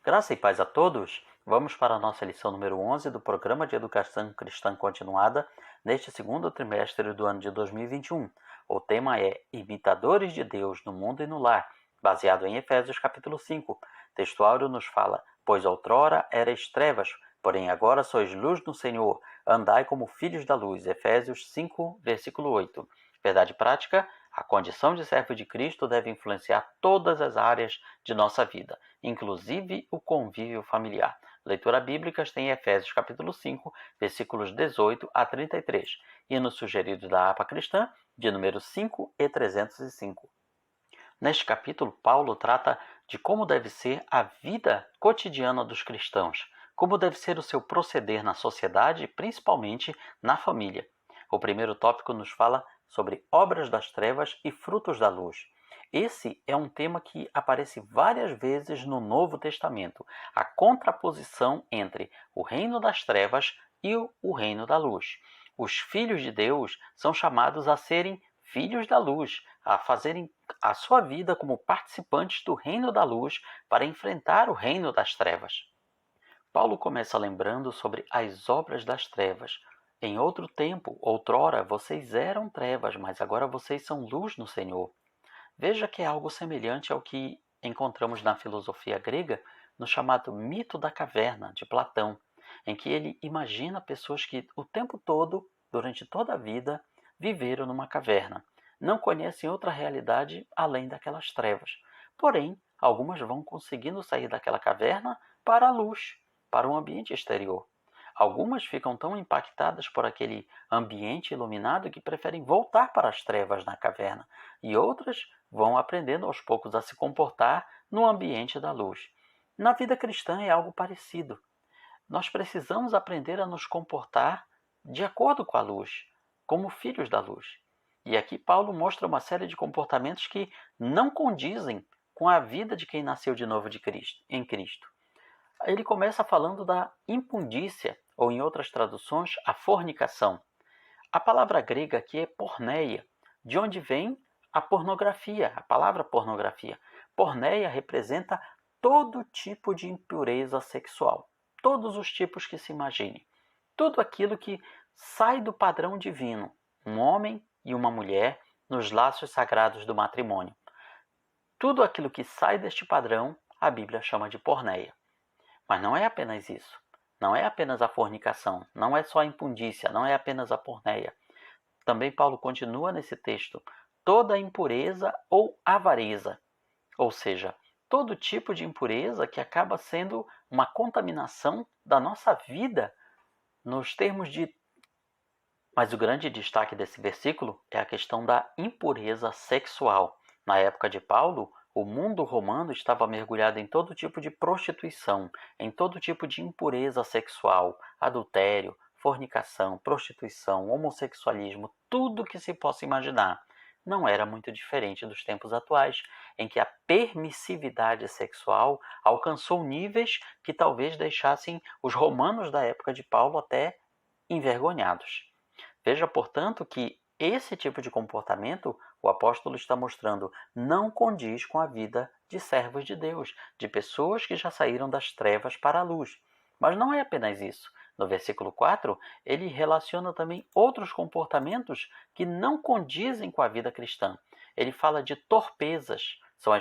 Graça e paz a todos. Vamos para a nossa lição número 11 do Programa de Educação Cristã Continuada, neste segundo trimestre do ano de 2021. O tema é Imitadores de Deus no Mundo e no Lar, baseado em Efésios capítulo 5. O texto áureo nos fala: Pois outrora erais trevas, porém agora sois luz no Senhor, andai como filhos da luz. Efésios 5, versículo 8. Verdade prática: a condição de servo de Cristo deve influenciar todas as áreas de nossa vida, inclusive o convívio familiar. Leitura bíblica tem Efésios capítulo 5, versículos 18 a 33, e no sugerido da APA Cristã, de número 5 e 305. Neste capítulo, Paulo trata de como deve ser a vida cotidiana dos cristãos, como deve ser o seu proceder na sociedade, principalmente na família. O primeiro tópico nos fala sobre obras das trevas e frutos da luz. Esse é um tema que aparece várias vezes no Novo Testamento, a contraposição entre o reino das trevas e o reino da luz. Os filhos de Deus são chamados a serem filhos da luz, a fazerem a sua vida como participantes do reino da luz para enfrentar o reino das trevas. Paulo começa lembrando sobre as obras das trevas. Em outro tempo, outrora, vocês eram trevas, mas agora vocês são luz no Senhor. Veja que é algo semelhante ao que encontramos na filosofia grega, no chamado mito da caverna, de Platão, em que ele imagina pessoas que o tempo todo, durante toda a vida, viveram numa caverna. Não conhecem outra realidade além daquelas trevas. Porém, algumas vão conseguindo sair daquela caverna para a luz, para um ambiente exterior. Algumas ficam tão impactadas por aquele ambiente iluminado que preferem voltar para as trevas na caverna, e outras vão aprendendo aos poucos a se comportar no ambiente da luz. Na vida cristã é algo parecido. Nós precisamos aprender a nos comportar de acordo com a luz, como filhos da luz. E aqui Paulo mostra uma série de comportamentos que não condizem com a vida de quem nasceu de novo em Cristo. Ele começa falando da impundícia, ou em outras traduções, a fornicação. A palavra grega aqui é porneia, de onde vem a pornografia, a palavra pornografia. Porneia representa todo tipo de impureza sexual, todos os tipos que se imagine. Tudo aquilo que sai do padrão divino, um homem e uma mulher nos laços sagrados do matrimônio. Tudo aquilo que sai deste padrão, a Bíblia chama de porneia. Mas não é apenas isso. Não é apenas a fornicação, não é só a impundícia, não é apenas a porneia. Também Paulo continua nesse texto, toda impureza ou avareza, ou seja, todo tipo de impureza que acaba sendo uma contaminação da nossa vida nos termos de... Mas o grande destaque desse versículo é a questão da impureza sexual. Na época de Paulo, o mundo romano estava mergulhado em todo tipo de prostituição, em todo tipo de impureza sexual, adultério, fornicação, prostituição, homossexualismo, tudo que se possa imaginar. Não era muito diferente dos tempos atuais, em que a permissividade sexual alcançou níveis que talvez deixassem os romanos da época de Paulo até envergonhados. Veja, portanto, que esse tipo de comportamento, o apóstolo está mostrando, não condiz com a vida de servos de Deus, de pessoas que já saíram das trevas para a luz. Mas não é apenas isso. No versículo 4, ele relaciona também outros comportamentos que não condizem com a vida cristã. Ele fala de torpezas, são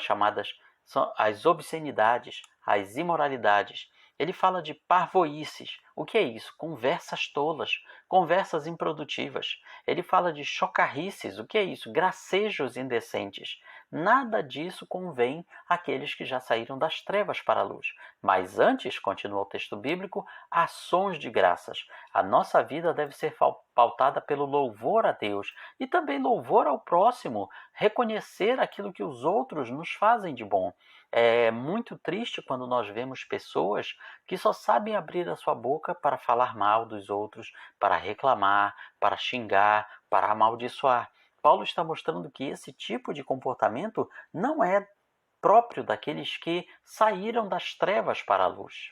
as obscenidades, as imoralidades. Ele fala de parvoíces. O que é isso? Conversas tolas, conversas improdutivas. Ele fala de chocarrices. O que é isso? Gracejos indecentes. Nada disso convém àqueles que já saíram das trevas para a luz. Mas antes, continua o texto bíblico, ações de graças. A nossa vida deve ser pautada pelo louvor a Deus e também louvor ao próximo, reconhecer aquilo que os outros nos fazem de bom. É muito triste quando nós vemos pessoas que só sabem abrir a sua boca para falar mal dos outros, para reclamar, para xingar, para amaldiçoar. Paulo está mostrando que esse tipo de comportamento não é próprio daqueles que saíram das trevas para a luz.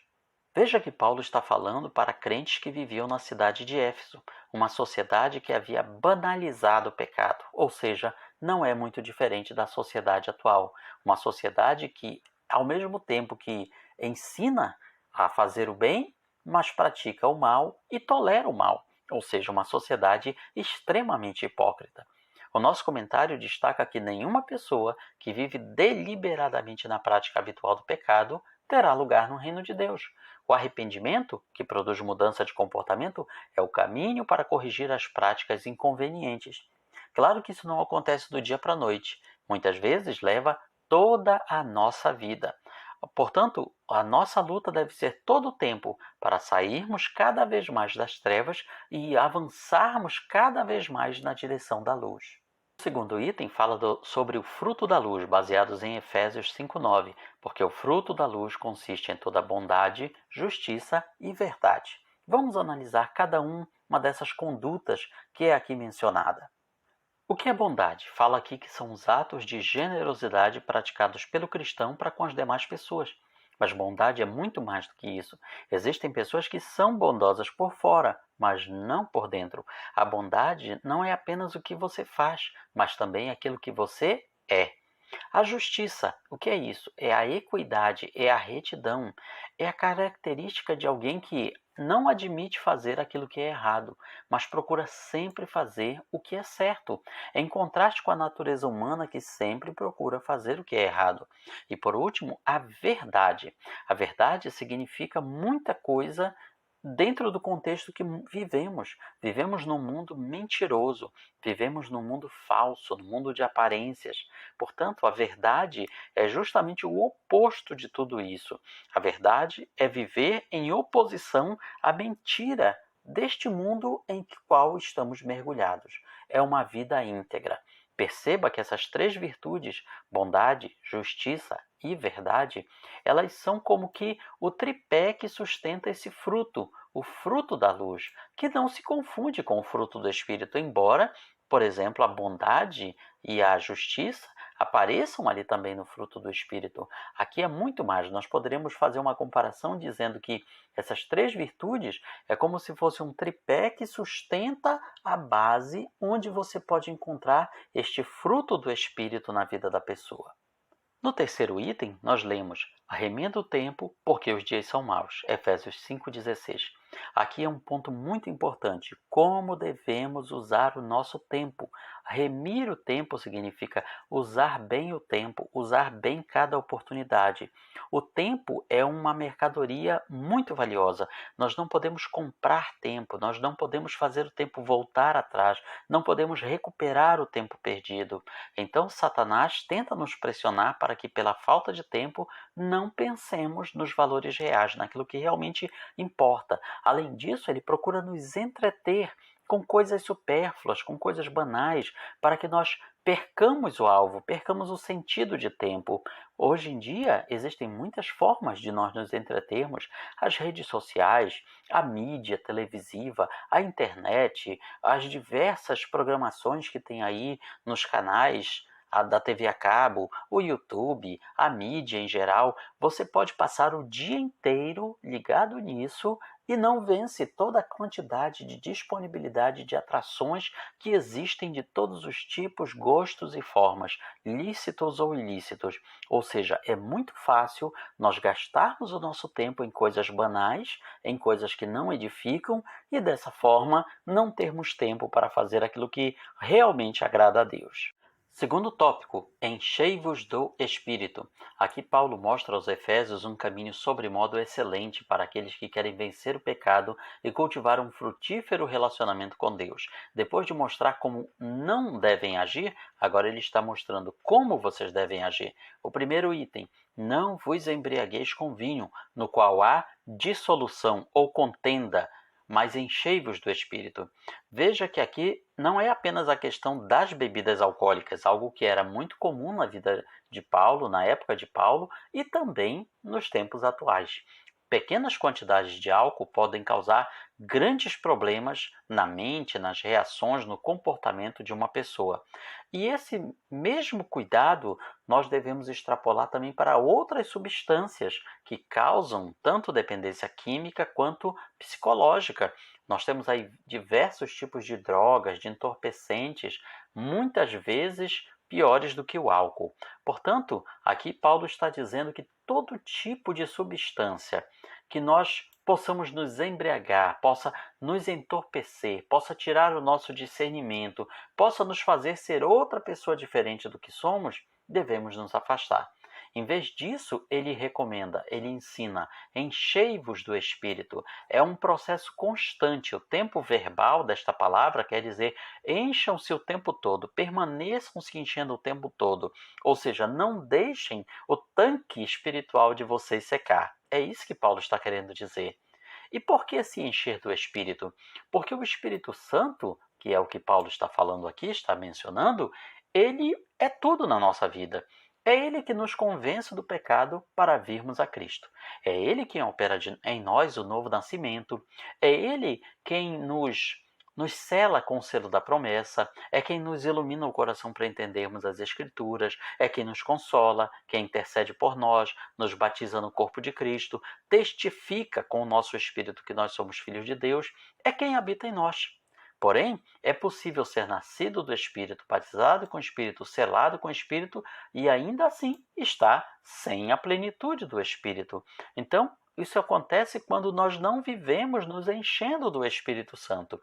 Veja que Paulo está falando para crentes que viviam na cidade de Éfeso, uma sociedade que havia banalizado o pecado, ou seja, não é muito diferente da sociedade atual. Uma sociedade que, ao mesmo tempo que ensina a fazer o bem, mas pratica o mal e tolera o mal, ou seja, uma sociedade extremamente hipócrita. O nosso comentário destaca que nenhuma pessoa que vive deliberadamente na prática habitual do pecado terá lugar no reino de Deus. O arrependimento, que produz mudança de comportamento, é o caminho para corrigir as práticas inconvenientes. Claro que isso não acontece do dia para a noite. Muitas vezes leva toda a nossa vida. Portanto, a nossa luta deve ser todo o tempo para sairmos cada vez mais das trevas e avançarmos cada vez mais na direção da luz. O segundo item fala sobre o fruto da luz, baseados em Efésios 5:9, porque o fruto da luz consiste em toda bondade, justiça e verdade. Vamos analisar cada uma dessas condutas que é aqui mencionada. O que é bondade? Fala aqui que são os atos de generosidade praticados pelo cristão para com as demais pessoas. Mas bondade é muito mais do que isso. Existem pessoas que são bondosas por fora, mas não por dentro. A bondade não é apenas o que você faz, mas também aquilo que você é. A justiça, o que é isso? É a equidade, é a retidão, é a característica de alguém que não admite fazer aquilo que é errado, mas procura sempre fazer o que é certo, em contraste com a natureza humana que sempre procura fazer o que é errado. E por último, a verdade. A verdade significa muita coisa dentro do contexto que vivemos. Vivemos num mundo mentiroso, vivemos num mundo falso, num mundo de aparências. Portanto, a verdade é justamente o oposto de tudo isso. A verdade é viver em oposição à mentira deste mundo em qual estamos mergulhados. É uma vida íntegra. Perceba que essas três virtudes, bondade, justiça e verdade, elas são como que o tripé que sustenta esse fruto, o fruto da luz, que não se confunde com o fruto do Espírito, embora, por exemplo, a bondade e a justiça apareçam ali também no fruto do Espírito. Aqui é muito mais. Nós poderíamos fazer uma comparação dizendo que essas três virtudes é como se fosse um tripé que sustenta a base onde você pode encontrar este fruto do Espírito na vida da pessoa. No terceiro item, nós lemos: arremenda o tempo, porque os dias são maus. Efésios 5,16. Aqui é um ponto muito importante. Como devemos usar o nosso tempo? Remir o tempo significa usar bem o tempo, usar bem cada oportunidade. O tempo é uma mercadoria muito valiosa. Nós não podemos comprar tempo, nós não podemos fazer o tempo voltar atrás, não podemos recuperar o tempo perdido. Então, Satanás tenta nos pressionar para que, pela falta de tempo, não pensemos nos valores reais, naquilo que realmente importa. Além disso, ele procura nos entreter com coisas supérfluas, com coisas banais, para que nós percamos o alvo, percamos o sentido de tempo. Hoje em dia, existem muitas formas de nós nos entretermos: as redes sociais, a mídia televisiva, a internet, as diversas programações que tem aí nos canais da TV a cabo, o YouTube, a mídia em geral. Você pode passar o dia inteiro ligado nisso e não vence toda a quantidade de disponibilidade de atrações que existem de todos os tipos, gostos e formas, lícitos ou ilícitos. Ou seja, é muito fácil nós gastarmos o nosso tempo em coisas banais, em coisas que não edificam, e dessa forma não termos tempo para fazer aquilo que realmente agrada a Deus. Segundo tópico, enchei-vos do Espírito. Aqui Paulo mostra aos Efésios um caminho sobremodo excelente para aqueles que querem vencer o pecado e cultivar um frutífero relacionamento com Deus. Depois de mostrar como não devem agir, agora ele está mostrando como vocês devem agir. O primeiro item: não vos embriagueis com vinho, no qual há dissolução ou contenda, mas enchei-vos do Espírito. Veja que aqui não é apenas a questão das bebidas alcoólicas, algo que era muito comum na vida de Paulo, na época de Paulo, e também nos tempos atuais. Pequenas quantidades de álcool podem causar grandes problemas na mente, nas reações, no comportamento de uma pessoa. E esse mesmo cuidado nós devemos extrapolar também para outras substâncias que causam tanto dependência química quanto psicológica. Nós temos aí diversos tipos de drogas, de entorpecentes, muitas vezes piores do que o álcool. Portanto, aqui Paulo está dizendo que todo tipo de substância que nós possamos nos embriagar, possa nos entorpecer, possa tirar o nosso discernimento, possa nos fazer ser outra pessoa diferente do que somos, devemos nos afastar. Em vez disso, ele recomenda, ele ensina, enchei-vos do Espírito. É um processo constante. O tempo verbal desta palavra quer dizer encham-se o tempo todo, permaneçam se enchendo o tempo todo. Ou seja, não deixem o tanque espiritual de vocês secar. É isso que Paulo está querendo dizer. E por que se encher do Espírito? Porque o Espírito Santo, que é o que Paulo está falando aqui, está mencionando, ele é tudo na nossa vida. É Ele que nos convence do pecado para virmos a Cristo. É Ele quem opera em nós o novo nascimento. É Ele quem nos sela com o selo da promessa. É quem nos ilumina o coração para entendermos as Escrituras. É quem nos consola, quem intercede por nós, nos batiza no corpo de Cristo, testifica com o nosso Espírito que nós somos filhos de Deus. É quem habita em nós. Porém, é possível ser nascido do Espírito, batizado com o Espírito, selado com o Espírito e ainda assim estar sem a plenitude do Espírito. Então, isso acontece quando nós não vivemos nos enchendo do Espírito Santo.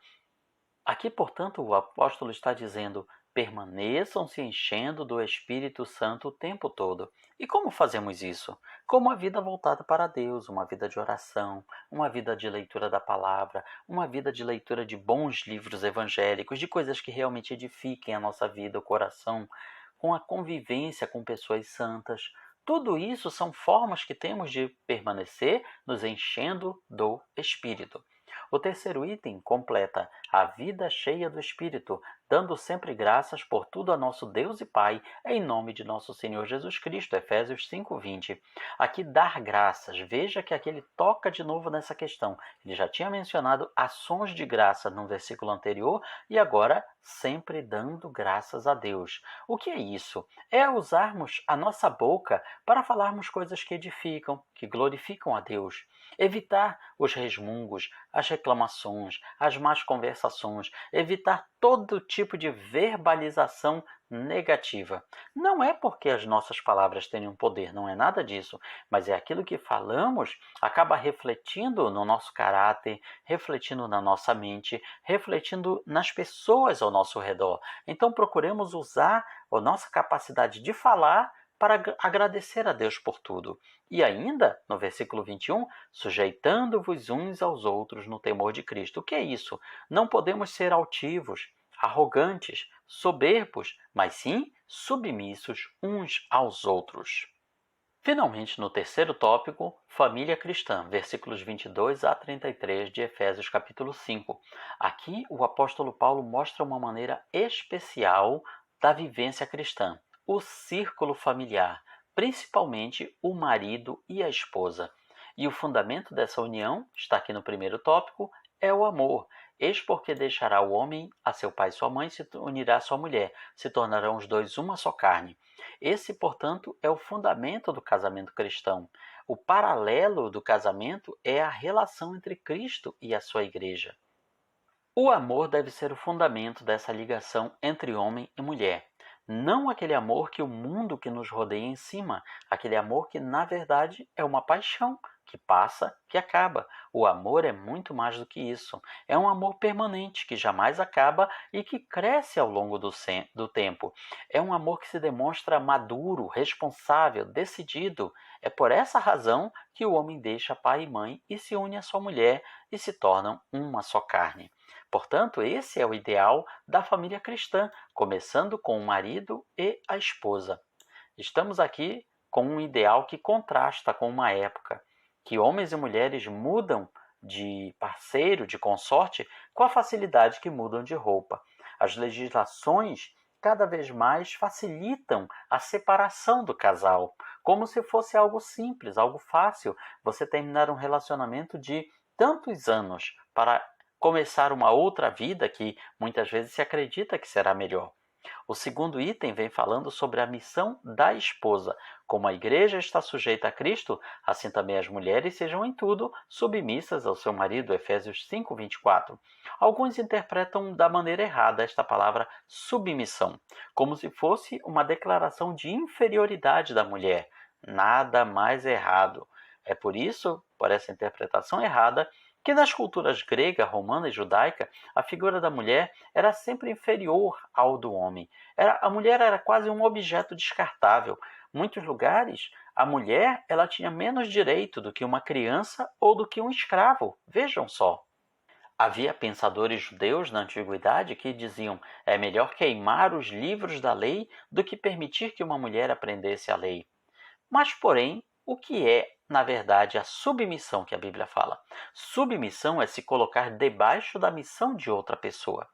Aqui, portanto, o apóstolo está dizendo: permaneçam se enchendo do Espírito Santo o tempo todo. E como fazemos isso? Com uma vida voltada para Deus, uma vida de oração, uma vida de leitura da palavra, uma vida de leitura de bons livros evangélicos, de coisas que realmente edifiquem a nossa vida, o coração, com a convivência com pessoas santas. Tudo isso são formas que temos de permanecer nos enchendo do Espírito. O terceiro item completa a vida cheia do Espírito, dando sempre graças por tudo a nosso Deus e Pai, em nome de nosso Senhor Jesus Cristo, Efésios 5:20. Aqui, dar graças, veja que aqui ele toca de novo nessa questão. Ele já tinha mencionado ações de graça no versículo anterior e agora sempre dando graças a Deus. O que é isso? É usarmos a nossa boca para falarmos coisas que edificam, que glorificam a Deus. Evitar os resmungos, as reclamações, as más conversações, evitar todo tipo de verbalização negativa. Não é porque as nossas palavras tenham poder, não é nada disso, mas é aquilo que falamos acaba refletindo no nosso caráter, refletindo na nossa mente, refletindo nas pessoas ao nosso redor. Então procuremos usar a nossa capacidade de falar para agradecer a Deus por tudo. E ainda, no versículo 21, sujeitando-vos uns aos outros no temor de Cristo. O que é isso? Não podemos ser altivos, arrogantes, soberbos, mas sim submissos uns aos outros. Finalmente, no terceiro tópico, família cristã, versículos 22 a 33 de Efésios capítulo 5. Aqui, o apóstolo Paulo mostra uma maneira especial da vivência cristã, o círculo familiar, principalmente o marido e a esposa. E o fundamento dessa união, está aqui no primeiro tópico, é o amor. Eis porque deixará o homem a seu pai e sua mãe, se unirá à sua mulher, se tornarão os dois uma só carne. Esse, portanto, é o fundamento do casamento cristão. O paralelo do casamento é a relação entre Cristo e a sua igreja. O amor deve ser o fundamento dessa ligação entre homem e mulher. Não aquele amor que o mundo que nos rodeia ensina, aquele amor que, na verdade, é uma paixão, que passa, que acaba. O amor é muito mais do que isso. É um amor permanente, que jamais acaba e que cresce ao longo do tempo. É um amor que se demonstra maduro, responsável, decidido. É por essa razão que o homem deixa pai e mãe e se une à sua mulher e se tornam uma só carne. Portanto, esse é o ideal da família cristã, começando com o marido e a esposa. Estamos aqui com um ideal que contrasta com uma época que homens e mulheres mudam de parceiro, de consorte, com a facilidade que mudam de roupa. As legislações cada vez mais facilitam a separação do casal, como se fosse algo simples, algo fácil. Você terminar um relacionamento de tantos anos para começar uma outra vida que muitas vezes se acredita que será melhor. O segundo item vem falando sobre a missão da esposa. Como a igreja está sujeita a Cristo, assim também as mulheres sejam em tudo submissas ao seu marido. Efésios 5:24. Alguns interpretam da maneira errada esta palavra submissão, como se fosse uma declaração de inferioridade da mulher. Nada mais errado. É por isso, por essa interpretação errada, que nas culturas grega, romana e judaica, a figura da mulher era sempre inferior ao do homem. A mulher era quase um objeto descartável. Em muitos lugares, a mulher ela tinha menos direito do que uma criança ou do que um escravo. Vejam só. Havia pensadores judeus na antiguidade que diziam: é melhor queimar os livros da lei do que permitir que uma mulher aprendesse a lei. Mas, porém, o que é, na verdade, a submissão que a Bíblia fala? Submissão é se colocar debaixo da missão de outra pessoa.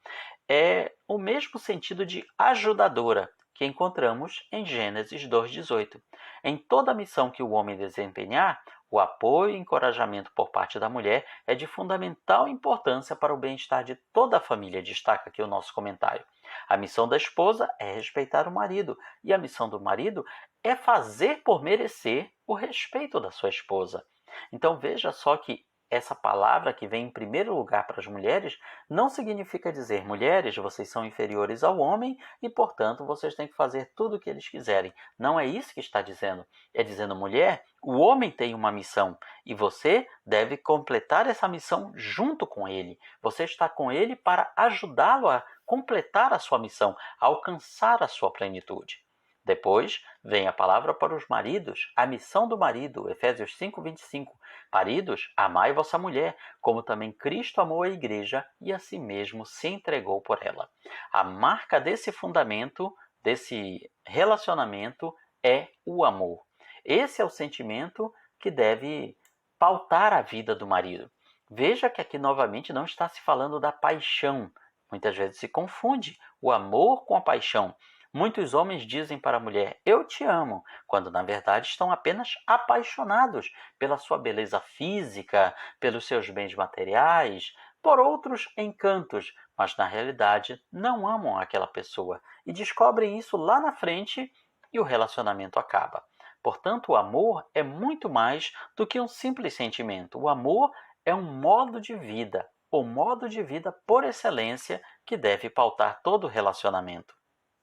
É o mesmo sentido de ajudadora que encontramos em Gênesis 2:18. Em toda missão que o homem desempenhar, o apoio e encorajamento por parte da mulher é de fundamental importância para o bem-estar de toda a família, destaca aqui o nosso comentário. A missão da esposa é respeitar o marido, e a missão do marido é fazer por merecer o respeito da sua esposa. Então veja só que essa palavra que vem em primeiro lugar para as mulheres não significa dizer: mulheres, vocês são inferiores ao homem e, portanto, vocês têm que fazer tudo o que eles quiserem. Não é isso que está dizendo. É dizendo: mulher, o homem tem uma missão e você deve completar essa missão junto com ele. Você está com ele para ajudá-lo a completar a sua missão, a alcançar a sua plenitude. Depois vem a palavra para os maridos, a missão do marido, Efésios 5:25. Maridos, amai vossa mulher, como também Cristo amou a igreja e a si mesmo se entregou por ela. A marca desse fundamento, desse relacionamento, é o amor. Esse é o sentimento que deve pautar a vida do marido. Veja que aqui novamente não está se falando da paixão. Muitas vezes se confunde o amor com a paixão. Muitos homens dizem para a mulher: eu te amo, quando na verdade estão apenas apaixonados pela sua beleza física, pelos seus bens materiais, por outros encantos, mas na realidade não amam aquela pessoa e descobrem isso lá na frente e o relacionamento acaba. Portanto, o amor é muito mais do que um simples sentimento. O amor é um modo de vida, o modo de vida por excelência que deve pautar todo o relacionamento.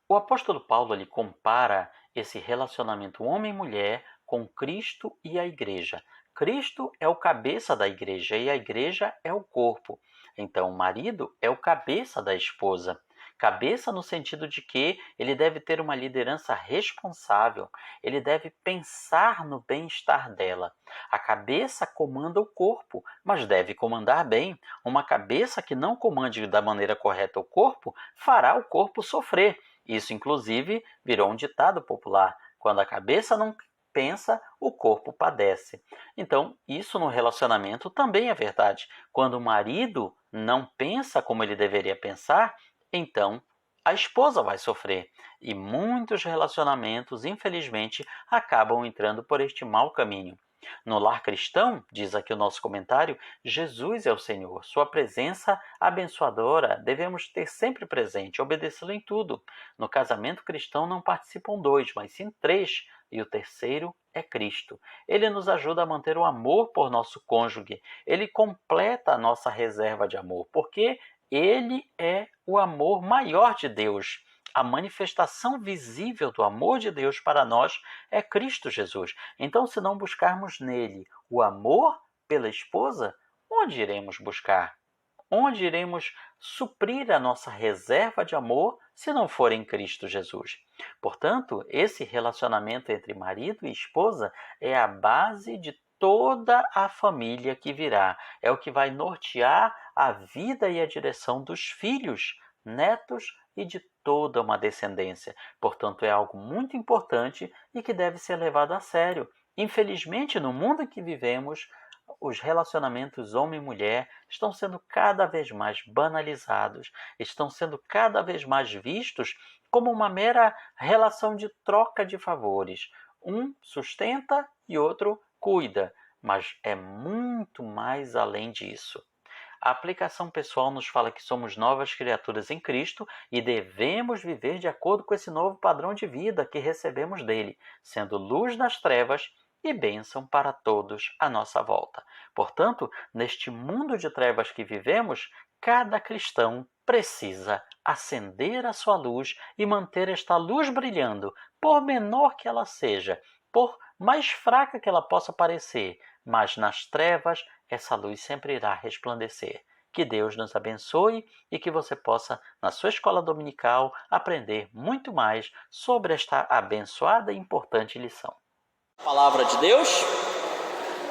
O apóstolo Paulo ele compara esse relacionamento homem-mulher com Cristo e a igreja. Cristo é o cabeça da igreja e a igreja é o corpo. Então, o marido é o cabeça da esposa. Cabeça no sentido de que ele deve ter uma liderança responsável, ele deve pensar no bem-estar dela. A cabeça comanda o corpo, mas deve comandar bem. Uma cabeça que não comande da maneira correta o corpo fará o corpo sofrer. Isso, inclusive, virou um ditado popular: quando a cabeça não pensa, o corpo padece. Então, isso no relacionamento também é verdade. Quando o marido não pensa como ele deveria pensar, então a esposa vai sofrer. E muitos relacionamentos, infelizmente, acabam entrando por este mau caminho. No lar cristão, diz aqui o nosso comentário, Jesus é o Senhor. Sua presença abençoadora devemos ter sempre presente, obedecê-lo em tudo. No casamento cristão não participam dois, mas sim três, e o terceiro é Cristo. Ele nos ajuda a manter o amor por nosso cônjuge. Ele completa a nossa reserva de amor, porque ele é o amor maior de Deus. A manifestação visível do amor de Deus para nós é Cristo Jesus. Então, se não buscarmos nele o amor pela esposa, onde iremos buscar? Onde iremos suprir a nossa reserva de amor se não for em Cristo Jesus? Portanto, esse relacionamento entre marido e esposa é a base de toda a família que virá. É o que vai nortear a vida e a direção dos filhos, netos e de toda uma descendência. Portanto, é algo muito importante e que deve ser levado a sério. Infelizmente, no mundo em que vivemos, os relacionamentos homem e mulher estão sendo cada vez mais banalizados, estão sendo cada vez mais vistos como uma mera relação de troca de favores. Um sustenta e outro cuida, mas é muito mais além disso. A aplicação pessoal nos fala que somos novas criaturas em Cristo e devemos viver de acordo com esse novo padrão de vida que recebemos dele, sendo luz nas trevas e bênção para todos à nossa volta. Portanto, neste mundo de trevas que vivemos, cada cristão precisa acender a sua luz e manter esta luz brilhando, por menor que ela seja, por mais fraca que ela possa parecer, mas nas trevas essa luz sempre irá resplandecer. Que Deus nos abençoe e que você possa, na sua escola dominical, aprender muito mais sobre esta abençoada e importante lição. Palavra de Deus.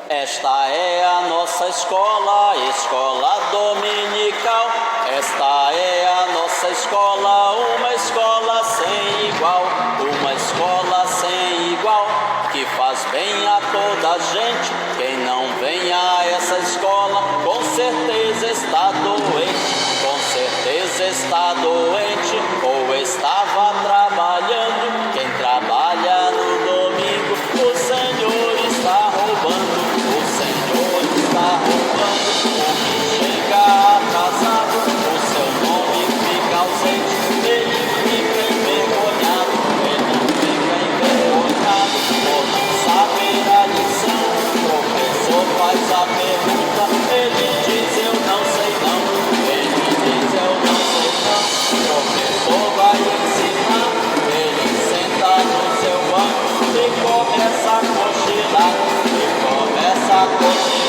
Esta é a nossa escola, escola dominical. Esta é a nossa escola, uma escola sem igual, uma escola sem igual, que faz bem a toda a gente. Quem não vem a essa escola, com certeza está doente, com certeza está doente, ou estava trabalhando. Quem trabalha no domingo, o Senhor está roubando. O Senhor está roubando. O que chega atrasado, o seu nome fica ausente. Ele fica envergonhado, ele fica envergonhado por não saber a lição. O professor faz a pergunta, ele diz eu não sei não. Ele diz eu não sei não. O professor vai ensinar, ele senta no seu banco e começa a cochilar, e começa a cochilar.